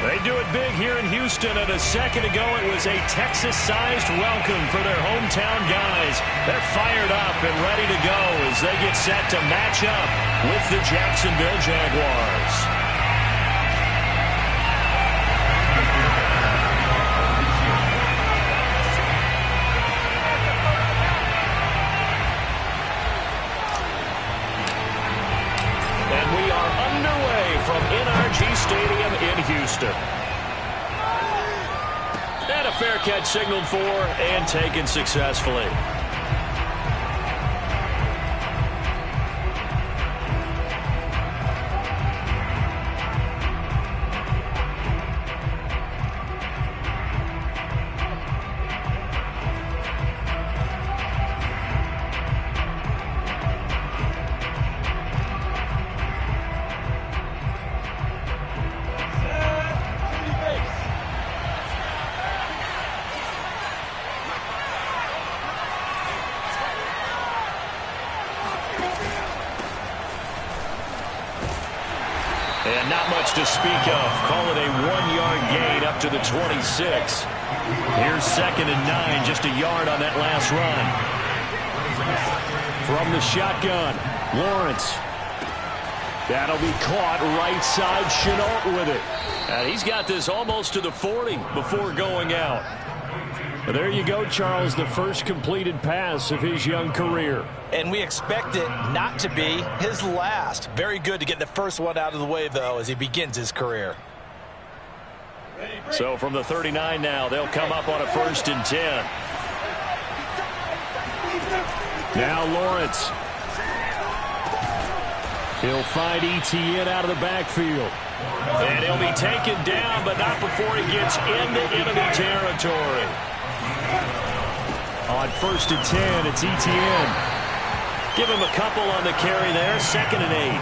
They do it big here in Houston, and a second ago it was a Texas-sized welcome for their hometown guys. They're fired up and ready to go as they get set to match up with the Jacksonville Jaguars. From NRG Stadium in Houston. And a fair catch signaled for and taken successfully. And not much to speak of. Call it a 1-yard gain up to the 26. Here's 2nd and 9, just a yard on that last run. From the shotgun, Lawrence. That'll be caught right side. Chenault with it. And he's got this almost to the 40 before going out. Well, there you go, Charles, the first completed pass of his young career. And we expect it not to be his last. Very good to get the first one out of the way, though, as he begins his career. So from the 39 now, they'll come up on a 1st and 10. Now Lawrence. He'll find Etienne out of the backfield. And he'll be taken down, but not before he gets into enemy territory. On 1st and 10, it's Etienne. Give him a couple on the carry there, 2nd and 8.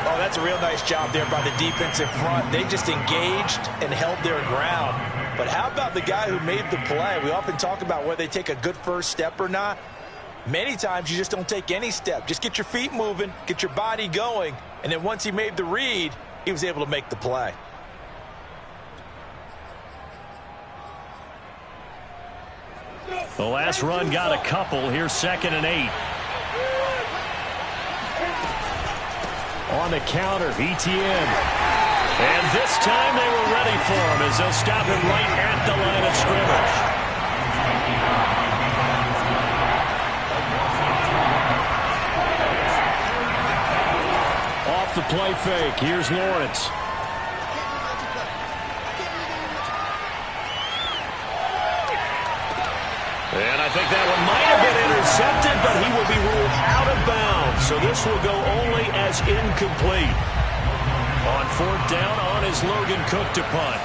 Oh, that's a real nice job there by the defensive front. They just engaged and held their ground. But how about the guy who made the play? We often talk about whether they take a good first step or not. Many times you just don't take any step. Just get your feet moving, get your body going, and then once he made the read, he was able to make the play. The last run got a couple. Here's 2nd and 8. On the counter, Etienne. And this time they were ready for him as they'll stop him right at the line of scrimmage. Off the play fake, here's Lawrence. And I think that one might have been intercepted, but he will be ruled out of bounds. So this will go only as incomplete. On 4th down, on is Logan Cook to punt.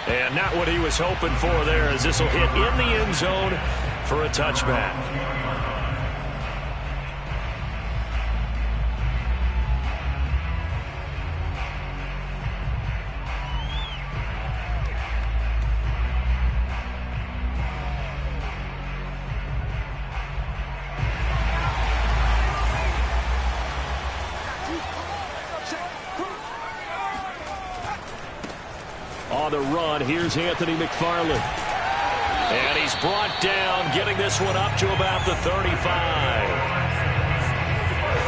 And not what he was hoping for there, as this will hit in the end zone for a touchback. On the run, here's Anthony McFarland. And he's brought down, getting this one up to about the 35.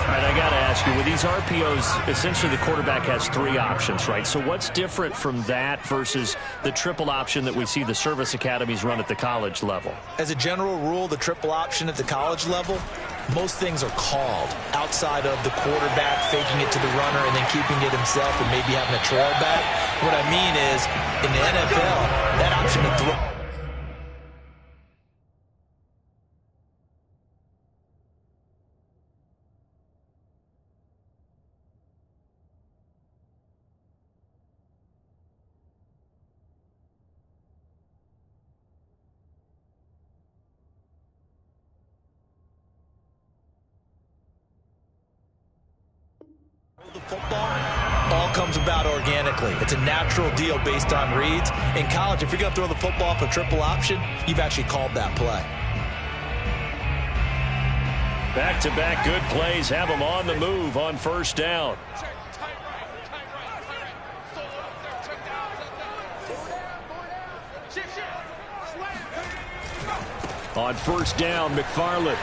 All right, I got to ask you, with these RPOs, essentially the quarterback has 3 options, right? So what's different from that versus the triple option that we see the service academies run at the college level? As a general rule, the triple option at the college level, most things are called outside of the quarterback faking it to the runner and then keeping it himself and maybe having a trail back. What I mean is, in the NFL, that option to throw. The football, all comes about organically. It's a natural deal based on reads. In college, if you're going to throw the football off a triple option, you've actually called that play. Back-to-back good plays have them on the move on first down. On first down, McFarland.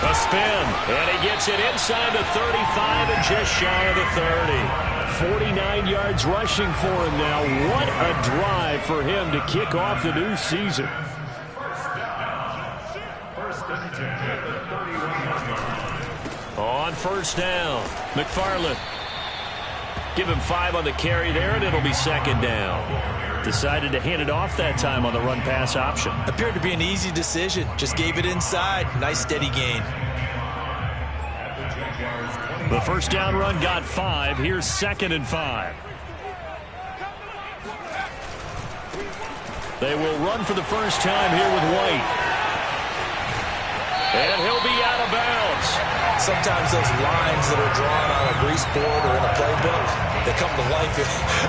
A spin, and he gets it inside the 35 and just shy of the 30. 49 yards rushing for him now. What a drive for him to kick off the new season. On first down, McFarland. Give him 5 on the carry there, and it'll be second down. Decided to hand it off that time on the run-pass option. Appeared to be an easy decision. Just gave it inside. Nice steady gain. The first down run got 5. Here's 2nd and 5. They will run for the first time here with White. And he'll be out of bounds. Sometimes those lines that are drawn on a grease board or in a playbook, they come to life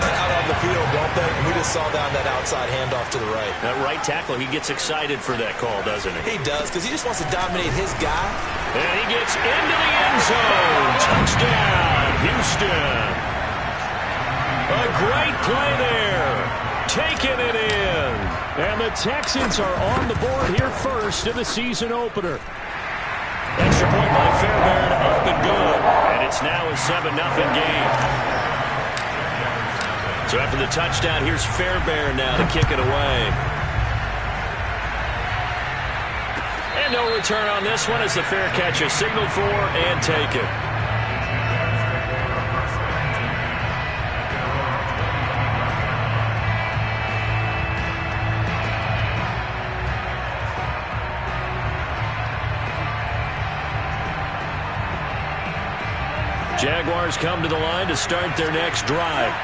out on the field, don't they? We just saw down that outside handoff to the right. That right tackle, he gets excited for that call, doesn't he? He does, because he just wants to dominate his guy. And he gets into the end zone. Touchdown, Houston. A great play there. Taking it in. And the Texans are on the board here first in the season opener. Extra point by Fairbairn, up and good. And it's now a 7-0 game. So after the touchdown, here's Fairbairn now to kick it away. And no return on this one as the fair catch is signaled for and taken. Jaguars come to the line to start their next drive.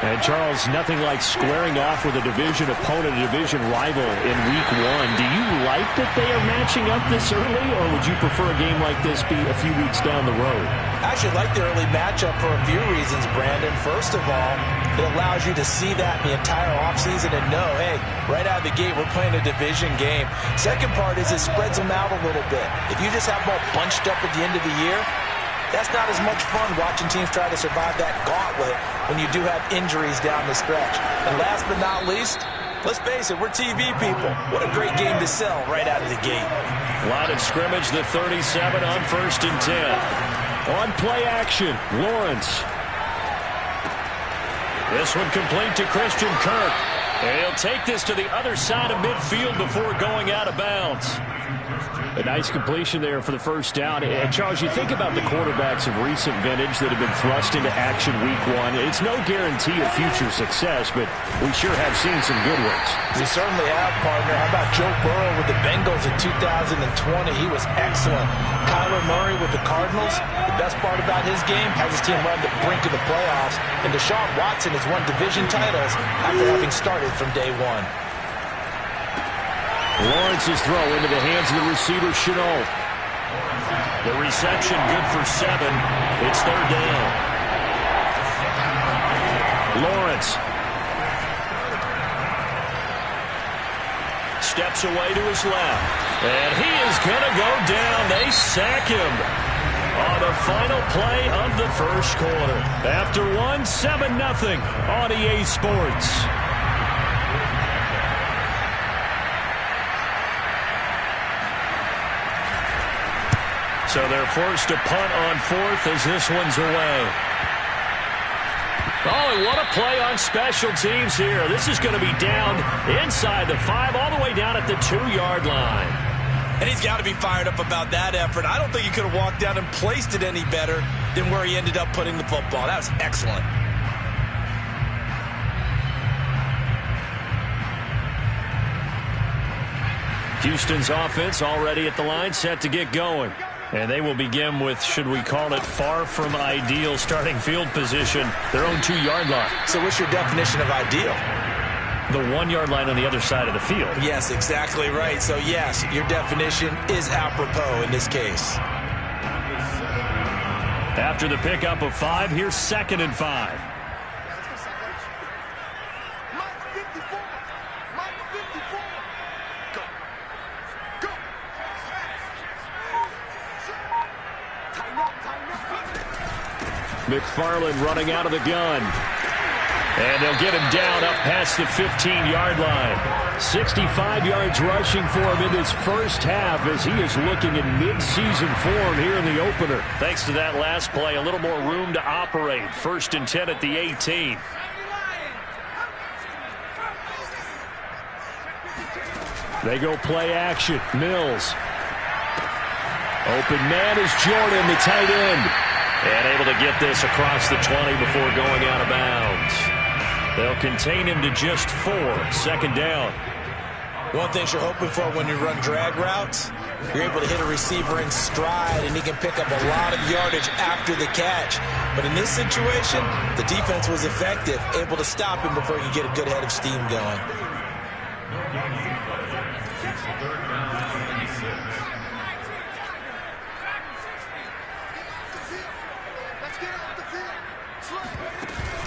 And, Charles, nothing like squaring off with a division opponent, a division rival in Week 1. Do you like that they are matching up this early, or would you prefer a game like this be a few weeks down the road? I actually like the early matchup for a few reasons, Brandon. First of all, it allows you to see that the entire offseason and know, hey, right out of the gate, we're playing a division game. Second part is it spreads them out a little bit. If you just have them all bunched up at the end of the year, that's not as much fun watching teams try to survive that gauntlet when you do have injuries down the stretch. And last but not least, let's face it, we're TV people. What a great game to sell right out of the gate. Line of scrimmage, the 37 on 1st and 10. On play action, Lawrence. This one complete to Christian Kirk. And he'll take this to the other side of midfield before going out of bounds. A nice completion there for the first down. And, Charles, you think about the quarterbacks of recent vintage that have been thrust into action Week 1. It's no guarantee of future success, but we sure have seen some good ones. We certainly have, partner. How about Joe Burrow with the Bengals in 2020? He was excellent. Kyler Murray with the Cardinals. The best part about his game has his team run the brink of the playoffs. And Deshaun Watson has won division titles after having started from day one. Lawrence's throw into the hands of the receiver, Chenault. The reception good for 7. It's 3rd down. Lawrence steps away to his left. And he is going to go down. They sack him on the final play of the first quarter. After 7-0 on EA Sports. So they're forced to punt on 4th as this one's away. Oh, and what a play on special teams here. This is going to be down inside the 5, all the way down at the 2-yard line. And he's got to be fired up about that effort. I don't think he could have walked down and placed it any better than where he ended up putting the football. That was excellent. Houston's offense already at the line, set to get going. And they will begin with, should we call it, far from ideal starting field position, their own 2-yard line. So what's your definition of ideal? The 1-yard line on the other side of the field. Yes, exactly right. So, yes, your definition is apropos in this case. After the pickup of 5, here's 2nd and 5. McFarland running out of the gun. And they'll get him down up past the 15-yard line. 65 yards rushing for him in this first half as he is looking in mid-season form here in the opener. Thanks to that last play, a little more room to operate. 1st and 10 at the 18. They go play action. Mills. Open man is Jordan, the tight end. And able to get this across the 20 before going out of bounds. They'll contain him to just 4. 2nd down. One thing you're hoping for when you run drag routes, you're able to hit a receiver in stride, and he can pick up a lot of yardage after the catch. But in this situation, the defense was effective, able to stop him before he could get a good head of steam going.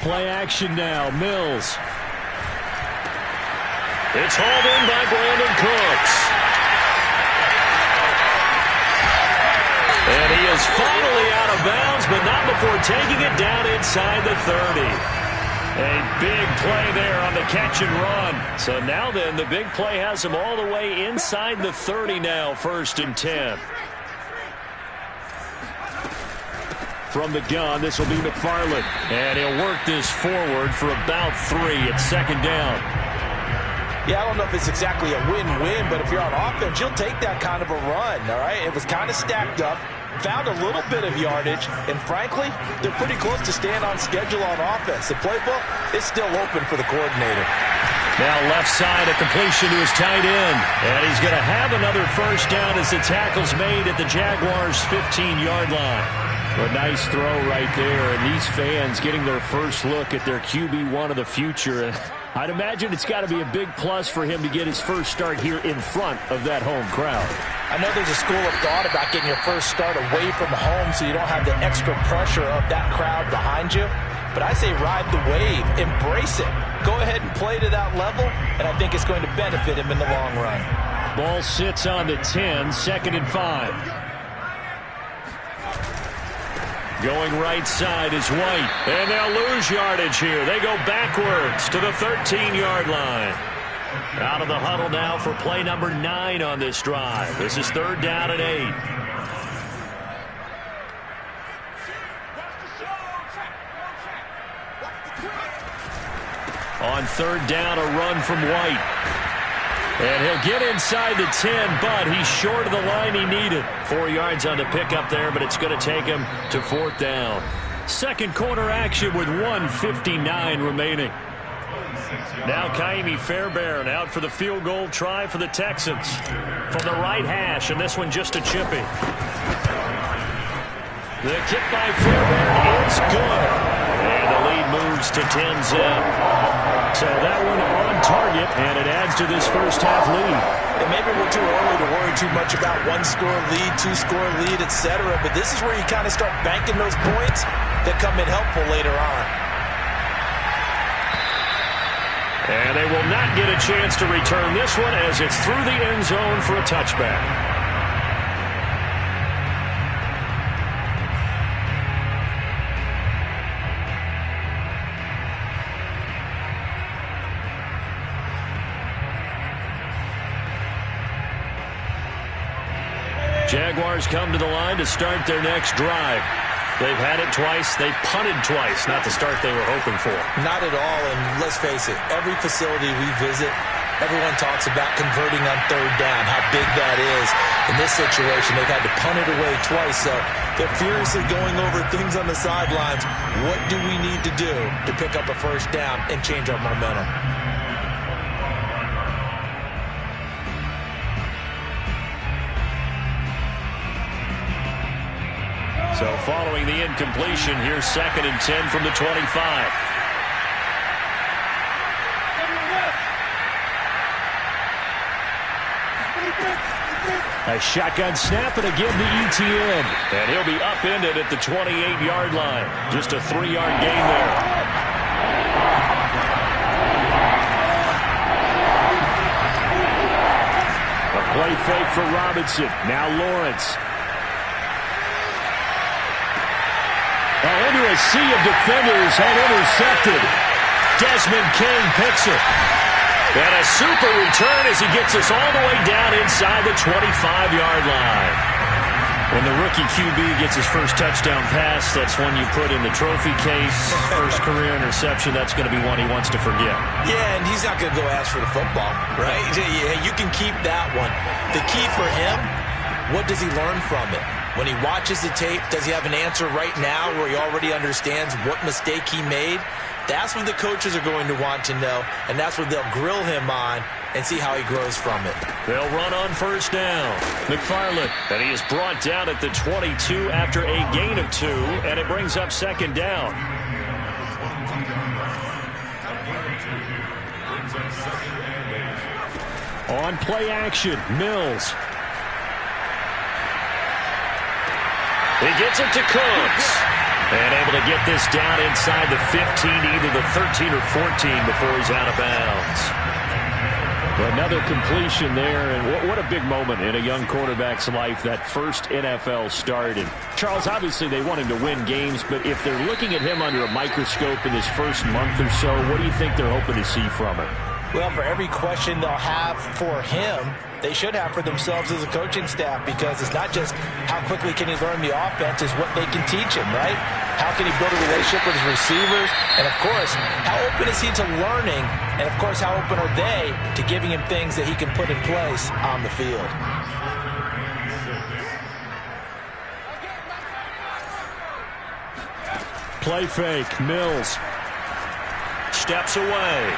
Play action now. Mills. It's hauled in by Brandon Cooks. And he is finally out of bounds, but not before taking it down inside the 30. A big play there on the catch and run. So now then, the big play has him all the way inside the 30 now, 1st and 10. From the gun, this will be McFarland. And he'll work this forward for about 3 at 2nd down. Yeah, I don't know if it's exactly a win-win, but if you're on offense, you'll take that kind of a run, all right? It was kind of stacked up, found a little bit of yardage, and frankly, they're pretty close to staying on schedule on offense. The playbook is still open for the coordinator. Now left side, a completion to his tight end. And he's going to have another 1st down as the tackle's made at the Jaguars' 15-yard line. A nice throw right there, and these fans getting their first look at their QB1 of the future. I'd imagine it's got to be a big plus for him to get his first start here in front of that home crowd. I know there's a school of thought about getting your first start away from home so you don't have the extra pressure of that crowd behind you. But I say ride the wave, embrace it. Go ahead and play to that level, and I think it's going to benefit him in the long run. Ball sits on the 10, 2nd and 5. Going right side is White. And they'll lose yardage here. They go backwards to the 13-yard line. Out of the huddle now for play number 9 on this drive. This is 3rd down and 8. On 3rd down, a run from White. And he'll get inside the 10, but he's short of the line he needed. 4 yards on the pickup there, but it's going to take him to 4th down. 2nd quarter action with 1:59 remaining. Now Kaimi Fairbairn out for the field goal try for the Texans. From the right hash, and this one just a chippy. The kick by Fairbairn is good. And the lead moves to 10-zip. So that one on target, and it adds to this first half lead. And maybe we're too early to worry too much about 1-score lead, 2-score lead, etc. But this is where you kind of start banking those points that come in helpful later on. And they will not get a chance to return this one as it's through the end zone for a touchback. Jaguars come to the line to start their next drive. They've had it twice. They've punted twice. Not the start they were hoping for. Not at all, and let's face it, every facility we visit, everyone talks about converting on 3rd down, how big that is. In this situation, they've had to punt it away twice, so they're furiously going over things on the sidelines. What do we need to do to pick up a 1st down and change our momentum? So following the incompletion, here's 2nd and 10 from the 25. A shotgun snap and again the ETN. And he'll be upended at the 28-yard line. Just a 3-yard gain there. A play fake for Robinson. Now Lawrence. Into a sea of defenders and intercepted. Desmond King picks it. And a super return as he gets us all the way down inside the 25-yard line. When the rookie QB gets his first touchdown pass, that's one you put in the trophy case. First career interception, that's going to be one he wants to forget. Yeah, and he's not going to go ask for the football, right? Yeah, you can keep that one. The key for him, what does he learn from it? When he watches the tape, does he have an answer right now where he already understands what mistake he made? That's what the coaches are going to want to know, and that's what they'll grill him on and see how he grows from it. They'll run on first down. McFarland, and he is brought down at the 22 after a gain of 2, and it brings up second down. On play action, Mills. He gets it to Cooks. And able to get this down inside the 15, either the 13 or 14 before he's out of bounds. Another completion there, and what a big moment in a young quarterback's life, that first NFL start. And Charles, obviously they want him to win games, but if they're looking at him under a microscope in his first month or so, what do you think they're hoping to see from him? Well, for every question they'll have for him, they should have for themselves as a coaching staff, because it's not just how quickly can he learn the offense, it's what they can teach him, right? How can he build a relationship with his receivers? And, of course, how open is he to learning? And, of course, how open are they to giving him things that he can put in place on the field? Play fake, Mills. Steps away.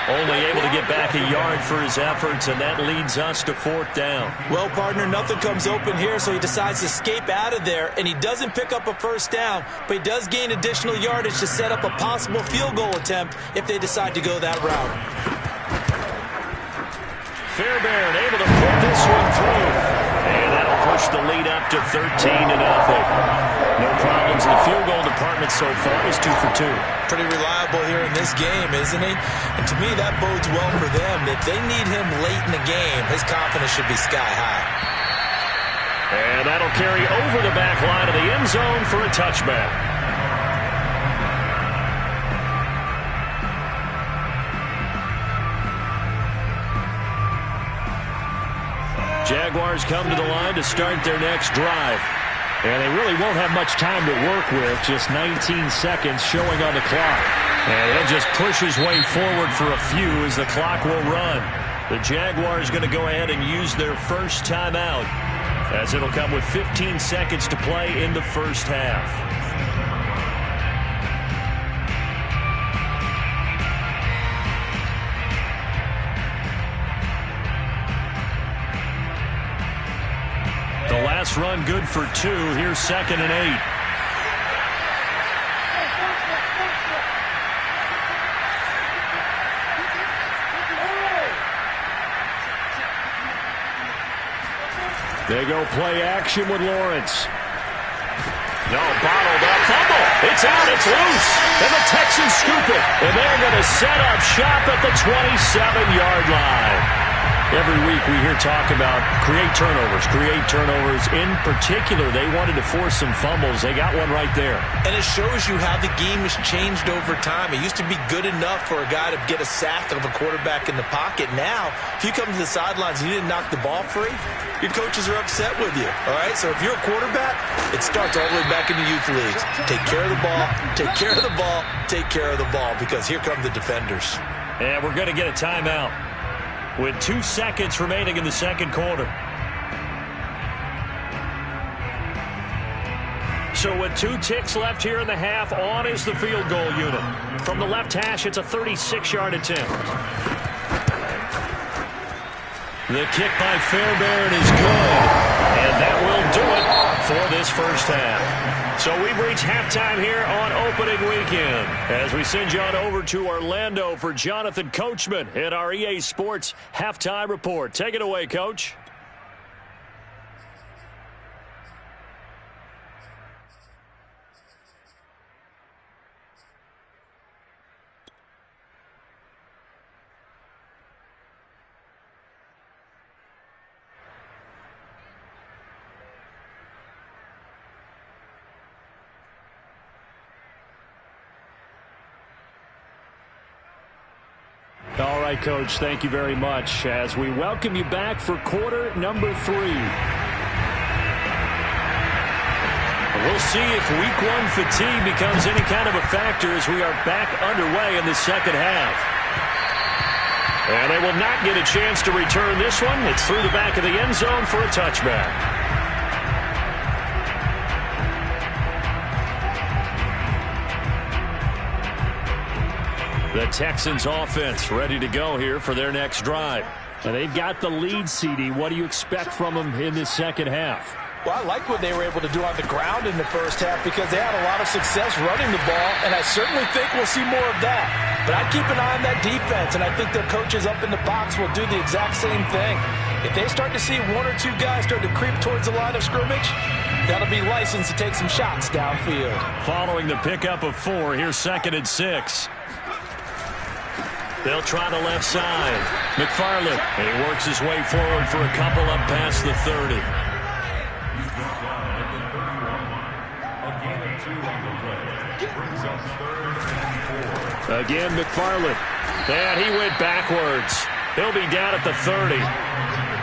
Only able to get back a yard for his efforts, and that leads us to fourth down. Well, partner, nothing comes open here, so he decides to escape out of there, and he doesn't pick up a first down, but he does gain additional yardage to set up a possible field goal attempt if they decide to go that route. Fairbairn able to put this one through, and that'll push the lead up to 13-0. No problems in the field goal department so far. He's 2 for 2. Pretty reliable here in this game, isn't he? And to me, that bodes well for them. If they need him late in the game, his confidence should be sky high. And that'll carry over the back line of the end zone for a touchback. Jaguars come to the line to start their next drive. And they really won't have much time to work with. Just 19 seconds showing on the clock. And he'll just push his way forward for a few as the clock will run. The Jaguars going to go ahead and use their first timeout, as it'll come with 15 seconds to play in the first half. The last run good for 2. Here's 2nd and 8. They go play action with Lawrence. No, bottled up. Fumble. It's out. It's loose. And the Texans scoop it. And they're going to set up shop at the 27-yard line. Every week we hear talk about create turnovers. In particular, they wanted to force some fumbles. They got one right there. And it shows you how the game has changed over time. It used to be good enough for a guy to get a sack of a quarterback in the pocket. Now, if you come to the sidelines and you didn't knock the ball free, your coaches are upset with you. All right? So if you're a quarterback, it starts all the way back in the youth leagues. Take care of the ball, take care of the ball, take care of the ball, because here come the defenders. And we're going to get a timeout with 2 seconds remaining in the second quarter. So with 2 ticks left here in the half, on is the field goal unit. From the left hash, it's a 36-yard attempt. The kick by Fairbairn is good, and that will do it for this first half. So we've reached halftime here on opening weekend as we send you on over to Orlando for Jonathan Coachman in our EA Sports Halftime Report. Take it away, Coach. All right, Coach, thank you very much as we welcome you back for quarter number 3. We'll see if week 1 fatigue becomes any kind of a factor as we are back underway in the second half. And they will not get a chance to return this one. It's through the back of the end zone for a touchback. The Texans offense ready to go here for their next drive. And they've got the lead, CD. What do you expect from them in this second half? Well, I like what they were able to do on the ground in the first half because they had a lot of success running the ball, and I certainly think we'll see more of that. But I'd keep an eye on that defense, and I think their coaches up in the box will do the exact same thing. If they start to see 1 or 2 guys start to creep towards the line of scrimmage, that'll be licensed to take some shots downfield. Following the pickup of 4, here's 2nd and 6. They'll try the left side. McFarland, and he works his way forward for a couple up past the 30. Again, McFarland. And he went backwards. He'll be down at the 30.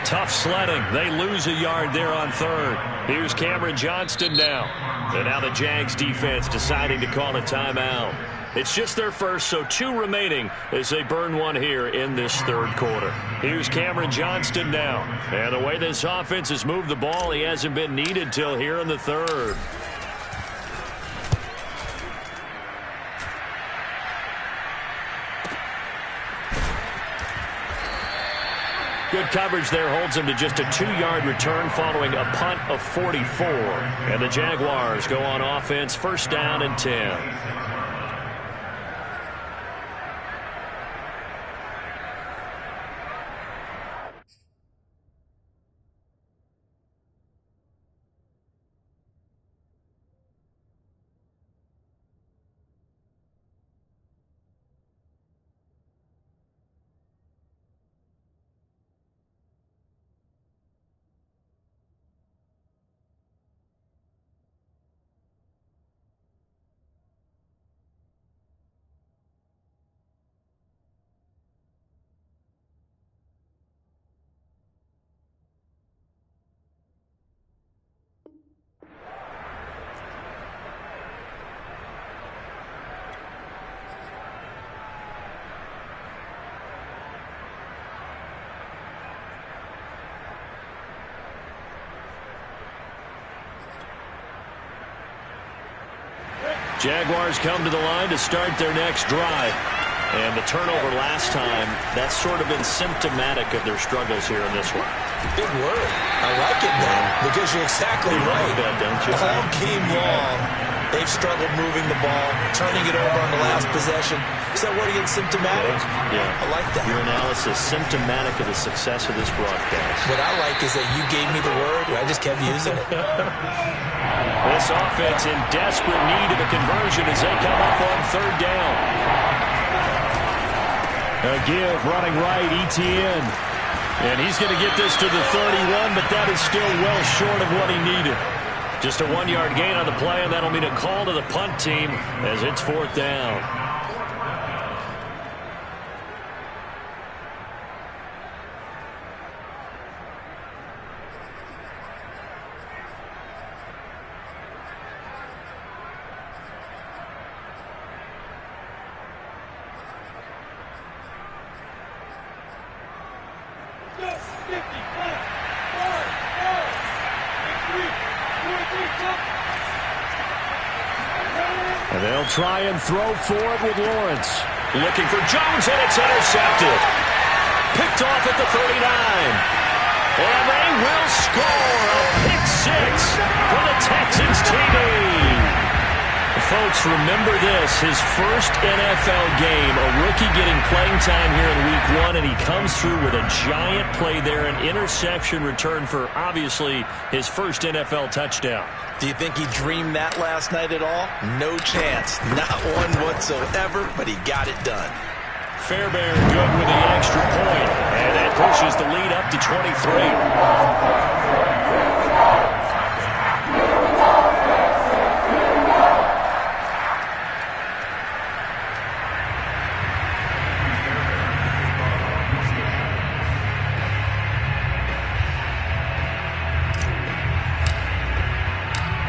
Tough sledding. They lose a yard there on 3rd. Here's Cameron Johnston now. And now the Jags defense deciding to call a timeout. It's just their first, so 2 remaining as they burn 1 here in this 3rd quarter. Here's Cameron Johnston now. And the way this offense has moved the ball, he hasn't been needed till here in the 3rd. Good coverage there holds him to just a 2-yard return following a punt of 44. And the Jaguars go on offense, 1st down and 10. Jaguars come to the line to start their next drive. And the turnover last time, that's sort of been symptomatic of their struggles here in this one. Big word. I like it now because you're exactly right. That, don't you? All game long, they've struggled moving the ball, turning it over on the last possession. Is that word again, symptomatic? Yeah. I like that. Your analysis, symptomatic of the success of this broadcast. What I like is that you gave me the word, and I just kept using it. This offense in desperate need of a conversion as they come up on 3rd down. A give running right, Etienne. And he's going to get this to the 31, but that is still well short of what he needed. Just a 1-yard gain on the play, and that'll mean a call to the punt team as it's 4th down. And they'll try and throw for it with Lawrence. Looking for Jones, and it's intercepted. Picked off at the 39. And they will score a pick 6 for the Texans TV. folks, remember this, his first NFL game, a rookie getting playing time here in Week 1, and he comes through with a giant play there, an interception return for, obviously, his first NFL touchdown. Do you think he dreamed that last night at all? No chance. Not one whatsoever, but he got it done. Fairbairn good with the extra point, and that pushes the lead up to 23.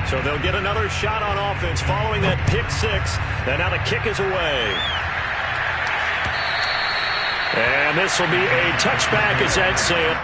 So they'll get another shot on offense following that pick six. And now the kick is away. And this will be a touchback as that said.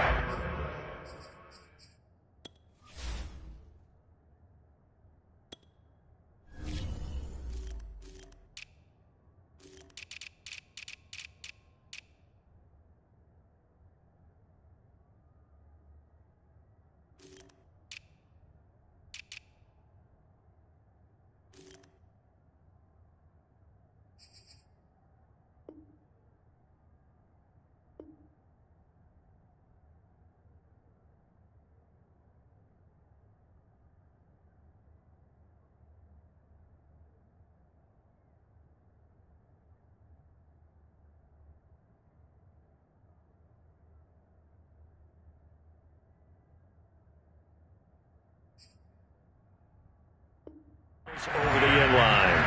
Over the end line.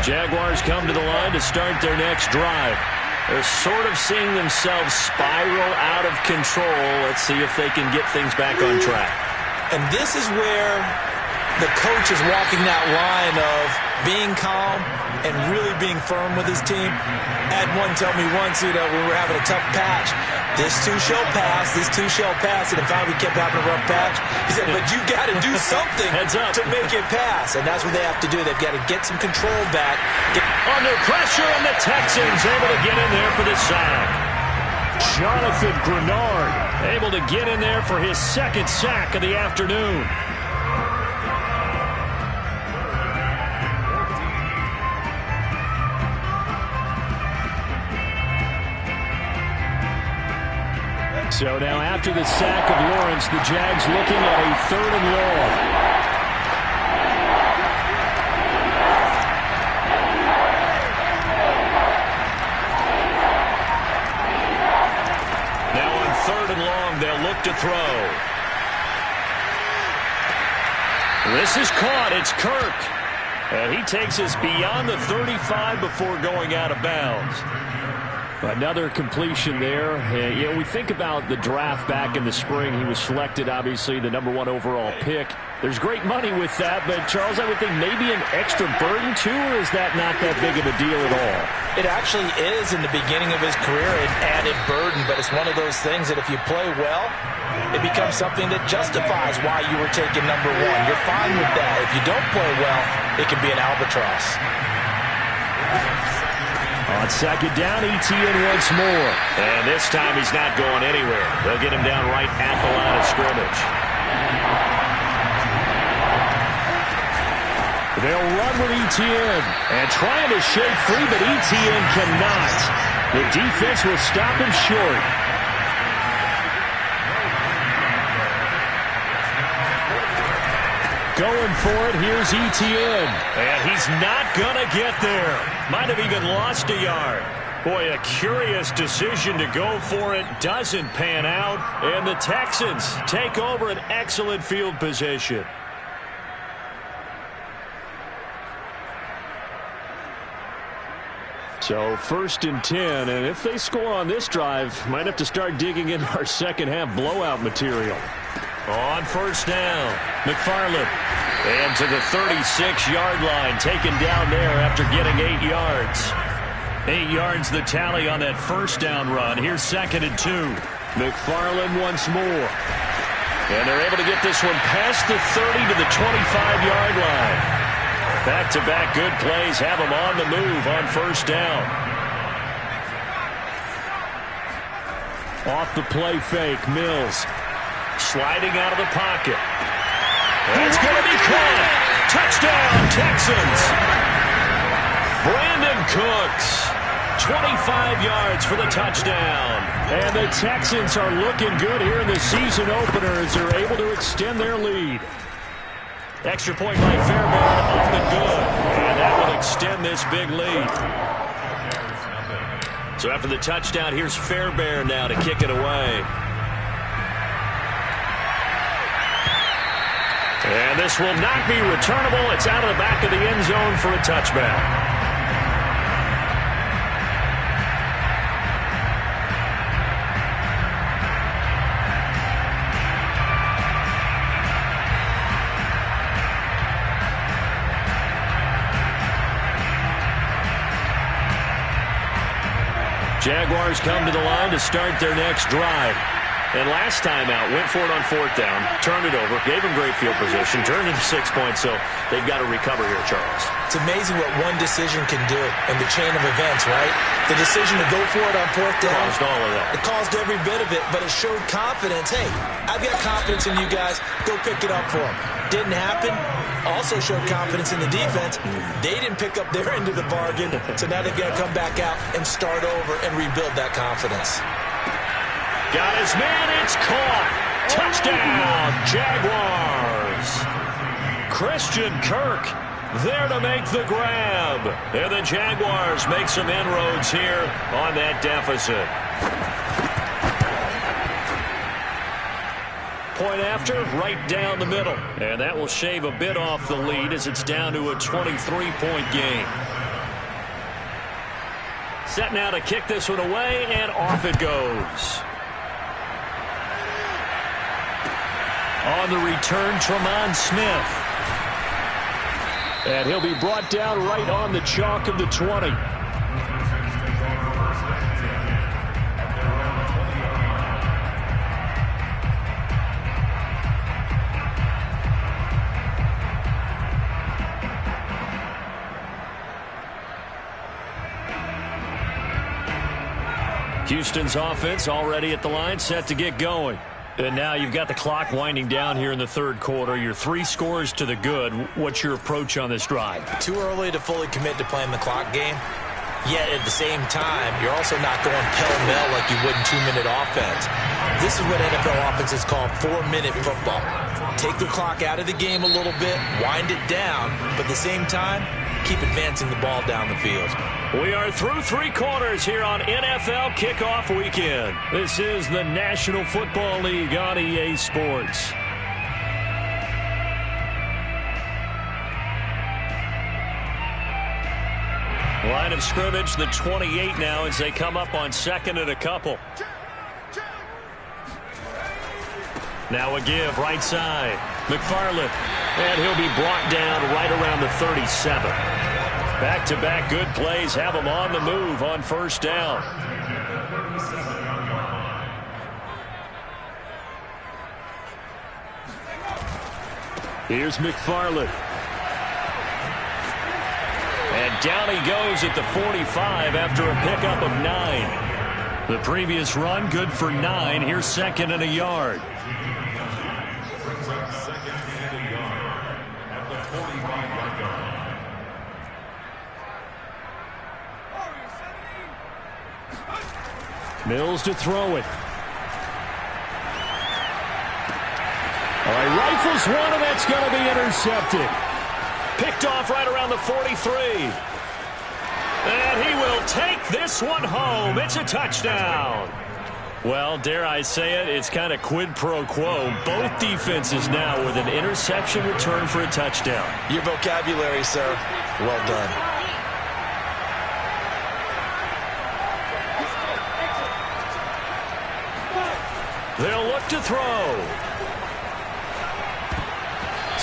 Jaguars come to the line to start their next drive. They're sort of seeing themselves spiral out of control. Let's see if they can get things back on track. And this is where the coach is walking that line of being calm and really being firm with his team. I had one tell me once, we were having a tough patch. This too shall pass, this too shall pass. And in fact, we kept having a rough patch. He said, but you got to do something to make it pass. And that's what they have to do. They've got to get some control back. Under pressure, and the Texans able to get in there for the sack. Jonathan Grenard able to get in there for his second sack of the afternoon. So now after the sack of Lawrence, the Jags looking at a 3rd and long. They'll look to throw. This is caught. It's Kirk. And he takes us beyond the 35 before going out of bounds. Another completion there. We think about the draft back in the spring. He was selected, obviously, the #1 overall pick. There's great money with that, but, Charles, I would think maybe an extra burden, too, or is that not that big of a deal at all? It actually is in the beginning of his career, an added burden, but it's one of those things that if you play well, it becomes something that justifies why you were taken #1. You're fine with that. If you don't play well, it can be an albatross. On second down, ETN once more. And this time he's not going anywhere. They'll get him down right at the line of scrimmage. They'll run with ETN and trying to shake free, but ETN cannot. The defense will stop him short. Going for it, here's ETN. And he's not going to get there. Might have even lost a yard. Boy, a curious decision to go for it. Doesn't pan out. And the Texans take over an excellent field position. So 1st and 10, and if they score on this drive, might have to start digging into our second half blowout material. On 1st down, McFarland. And to the 36-yard line, taken down there after getting 8 yards. 8 yards the tally on that 1st down run. Here's 2nd and 2. McFarland once more. And they're able to get this one past the 30 to the 25-yard line. Back-to-back good plays have them on the move on first down. Off the play fake, Mills sliding out of the pocket. That's going to be caught. Touchdown, Texans. Brandon Cooks, 25 yards for the touchdown. And the Texans are looking good here in the season opener as they're able to extend their lead. Extra point by Fairbairn up and good. And that will extend this big lead. So after the touchdown, here's Fairbairn now to kick it away. And this will not be returnable. It's out of the back of the end zone for a touchback. Jaguars come to the line to start their next drive. And last time out, went for it on fourth down, turned it over, gave them great field position, turned into 6 points, so they've got to recover here, Charles. It's amazing what one decision can do in the chain of events, right? The decision to go for it on fourth down. Caused all of that. It caused every bit of it, but it showed confidence. Hey, I've got confidence in you guys. Go pick it up for them. Didn't happen. Also showed confidence in the defense. They didn't pick up their end of the bargain, so now they've got to come back out and start over and rebuild that confidence. Got his man, it's caught. Touchdown, Jaguars. Christian Kirk there to make the grab. And the Jaguars make some inroads here on that deficit. Point after, right down the middle. And that will shave a bit off the lead as it's down to a 23-point game. Set now to kick this one away, and off it goes. On the return, Tremont Smith. And he'll be brought down right on the chalk of the 20. Houston's offense already at the line, set to get going. And now you've got the clock winding down here in the third quarter. You're 3 scores to the good. What's your approach on this drive? Too early to fully commit to playing the clock game. Yet at the same time, you're also not going pell-mell like you would in 2-minute offense. This is what NFL offenses call 4-minute football. Take the clock out of the game a little bit, wind it down, but at the same time, keep advancing the ball down the field. We are through 3 quarters here on NFL Kickoff Weekend. This is the National Football League on EA Sports. Line of scrimmage, the 28 now as they come up on second and a couple. Now a give, right side. McFarland, and he'll be brought down right around the 37. Back-to-back good plays have him on the move on first down. Here's McFarland. And down he goes at the 45 after a pickup of 9. The previous run good for 9. Here's second and a yard. Mills to throw it. All right, rifles one, and that's going to be intercepted. Picked off right around the 43. And he will take this one home. It's a touchdown. Well, dare I say it, it's kind of quid pro quo. Both defenses now with an interception return for a touchdown. Your vocabulary, sir. Well done. They'll look to throw.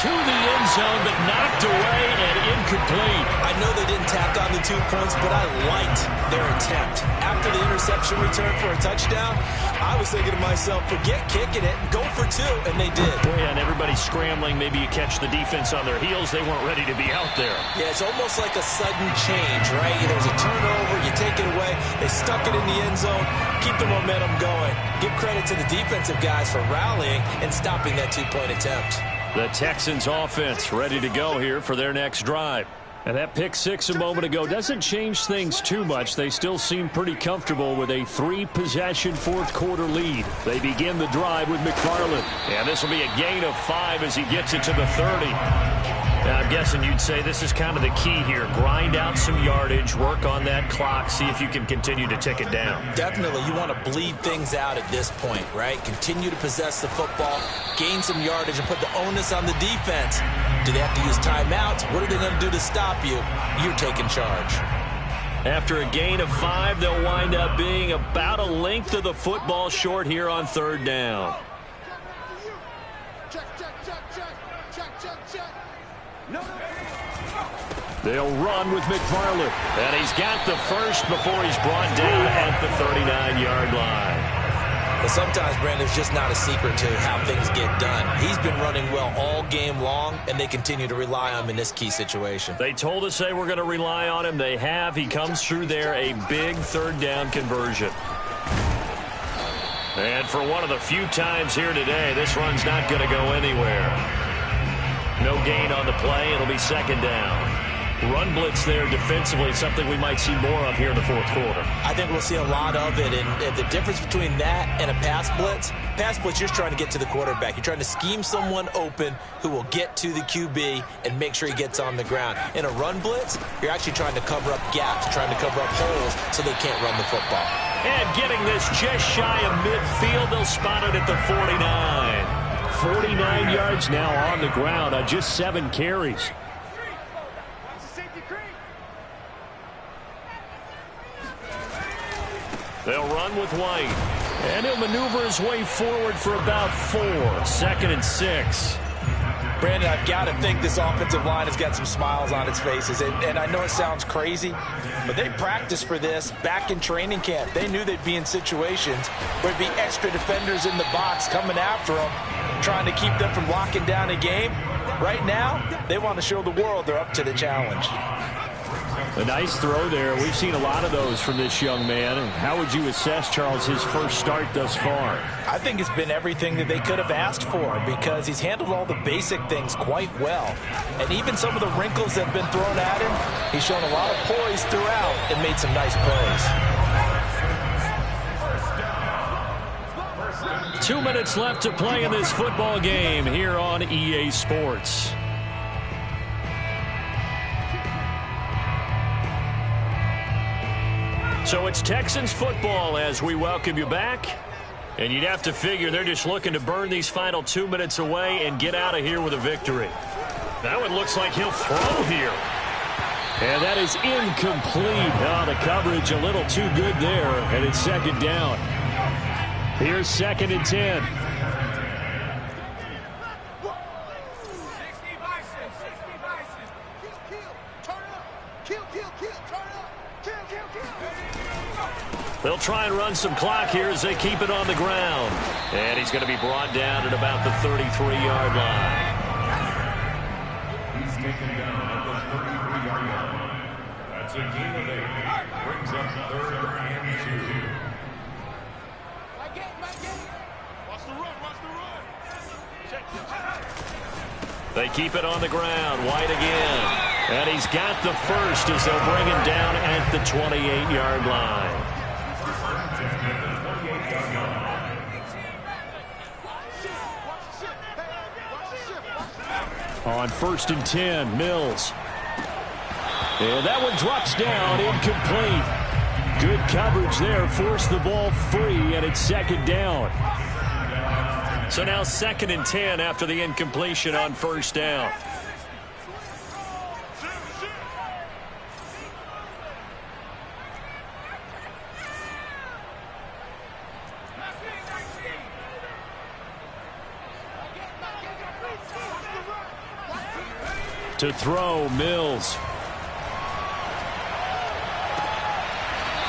to the end zone, but knocked away and incomplete. I know they didn't tack on the 2 points, but I liked their attempt. After the interception return for a touchdown, I was thinking to myself, forget kicking it, go for 2, and they did. Yeah, and everybody's scrambling. Maybe you catch the defense on their heels. They weren't ready to be out there. Yeah, it's almost like a sudden change, right? There's a turnover, you take it away, they stuck it in the end zone, keep the momentum going. Give credit to the defensive guys for rallying and stopping that 2-point attempt. The Texans offense ready to go here for their next drive. And that pick six a moment ago doesn't change things too much. They still seem pretty comfortable with a 3-possession fourth-quarter lead. They begin the drive with McFarland. And this will be a gain of 5 as he gets it to the 30. Now, I'm guessing you'd say this is kind of the key here. Grind out some yardage, work on that clock, see if you can continue to tick it down. Definitely, you want to bleed things out at this point, right? Continue to possess the football, gain some yardage, and put the onus on the defense. Do they have to use timeouts? What are they going to do to stop you? You're taking charge. After a gain of 5, they'll wind up being about a length of the football short here on third down. They'll run with McFarland. And he's got the first before he's brought down at the 39-yard line. But sometimes, Brandon, it's just not a secret to how things get done. He's been running well all game long, and they continue to rely on him in this key situation. They told us they were going to rely on him. They have. He comes through there, a big third down conversion. And for one of the few times here today, this run's not going to go anywhere. No gain on the play. It'll be second down. Run blitz there defensively, something we might see more of here in the fourth quarter. I think we'll see a lot of it, and the difference between that and a pass blitz, you're just trying to get to the quarterback. You're trying to scheme someone open who will get to the QB and make sure he gets on the ground. In a run blitz, you're actually trying to cover up gaps, trying to cover up holes so they can't run the football. And getting this just shy of midfield, they'll spot it at the 49. 49 yards now on the ground on just 7 carries. They'll run with White. And he'll maneuver his way forward for about 4. 2nd and 6. Brandon, I've got to think this offensive line has got some smiles on its faces. And I know it sounds crazy, but they practiced for this back in training camp. They knew they'd be in situations where there'd be extra defenders in the box coming after them, trying to keep them from locking down a game. Right now, they want to show the world they're up to the challenge. A nice throw there. We've seen a lot of those from this young man. And how would you assess, Charles, his first start thus far? I think it's been everything that they could have asked for because he's handled all the basic things quite well. And even some of the wrinkles that have been thrown at him, he's shown a lot of poise throughout and made some nice plays. 2 minutes left to play in this football game here on EA Sports. So it's Texans football as we welcome you back. And you'd have to figure they're just looking to burn these final 2 minutes away and get out of here with a victory. That one looks like he'll throw here. And that is incomplete. Oh, the coverage a little too good there, and it's second down. Here's 2nd and 10. They'll try and run some clock here as they keep it on the ground. And he's going to be brought down at about the 33-yard line. He's taken down at the 33-yard line. That's a gain of 8. Brings up 3rd and 2. Watch the run. They keep it on the ground. White again. And he's got the first as they'll bring him down at the 28-yard line. On 1st and 10, Mills. And that one drops down, incomplete. Good coverage there, forced the ball free, and it's second down. So now 2nd and 10 after the incompletion on 1st down. To throw, Mills.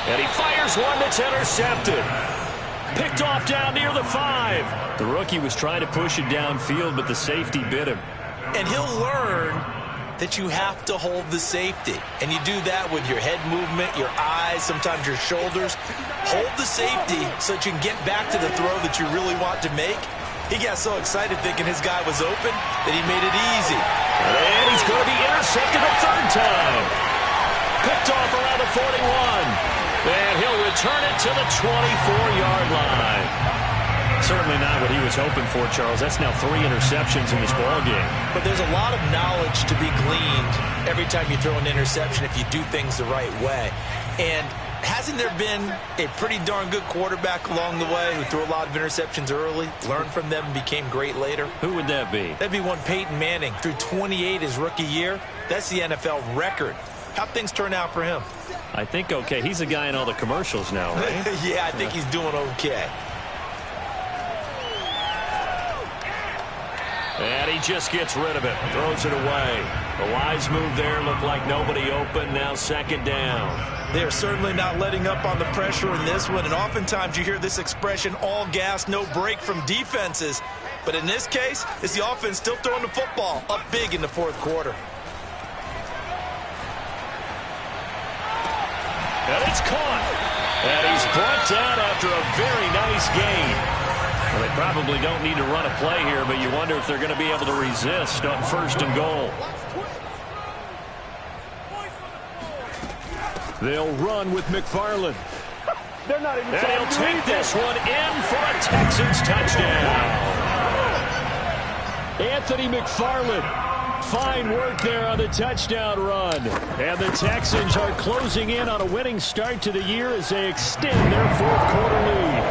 And he fires one that's intercepted. Picked off down near the 5. The rookie was trying to push it downfield, but the safety bit him. And he'll learn that you have to hold the safety. And you do that with your head movement, your eyes, sometimes your shoulders. Hold the safety so that you can get back to the throw that you really want to make. He got so excited thinking his guy was open that he made it easy. And he's going to be intercepted a third time. Picked off around the 41. And he'll return it to the 24-yard line. Certainly not what he was hoping for, Charles. That's now 3 interceptions in this ballgame. But there's a lot of knowledge to be gleaned every time you throw an interception if you do things the right way. And hasn't there been a pretty darn good quarterback along the way who threw a lot of interceptions early, learned from them, and became great later? Who would that be? That'd be one Peyton Manning. Threw 28 his rookie year. That's the NFL record. How'd things turn out for him? I think okay. He's a guy in all the commercials now, right? Yeah, I think he's doing okay. And he just gets rid of it. Throws it away. The wise move there. Looked like nobody open. Now second down. They're certainly not letting up on the pressure in this one. And oftentimes you hear this expression, all gas, no break from defenses. But in this case, it's the offense still throwing the football up big in the fourth quarter. And it's caught. And he's brought down after a very nice gain. Well, they probably don't need to run a play here, but you wonder if they're going to be able to resist on first and goal. They'll run with McFarland. They're not even and he'll take this one in for a Texans touchdown. Anthony McFarland. Fine work there on the touchdown run. And the Texans are closing in on a winning start to the year as they extend their fourth quarter lead.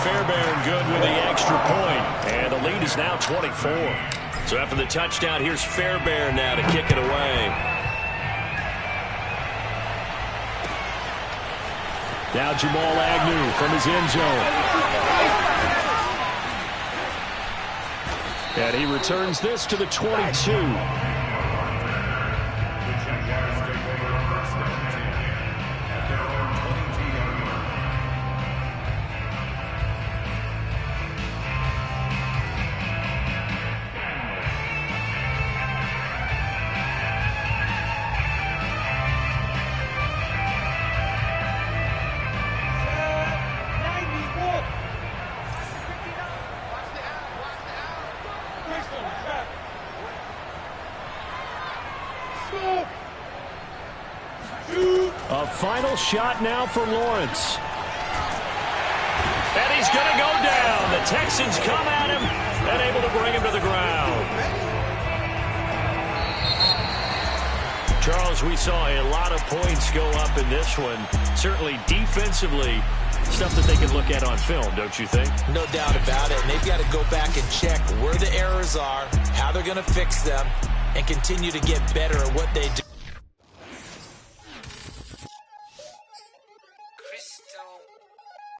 Fairbairn good with the extra point. And the lead is now 24. So after the touchdown, here's Fairbairn now to kick it away. Now Jamal Agnew from his end zone. And he returns this to the 22. A final shot now for Lawrence. And he's going to go down. The Texans come at him and able to bring him to the ground. Charles, we saw a lot of points go up in this one. Certainly defensively, stuff that they can look at on film, don't you think? No doubt about it. And they've got to go back and check where the errors are, how they're going to fix them, and continue to get better at what they do. Crystal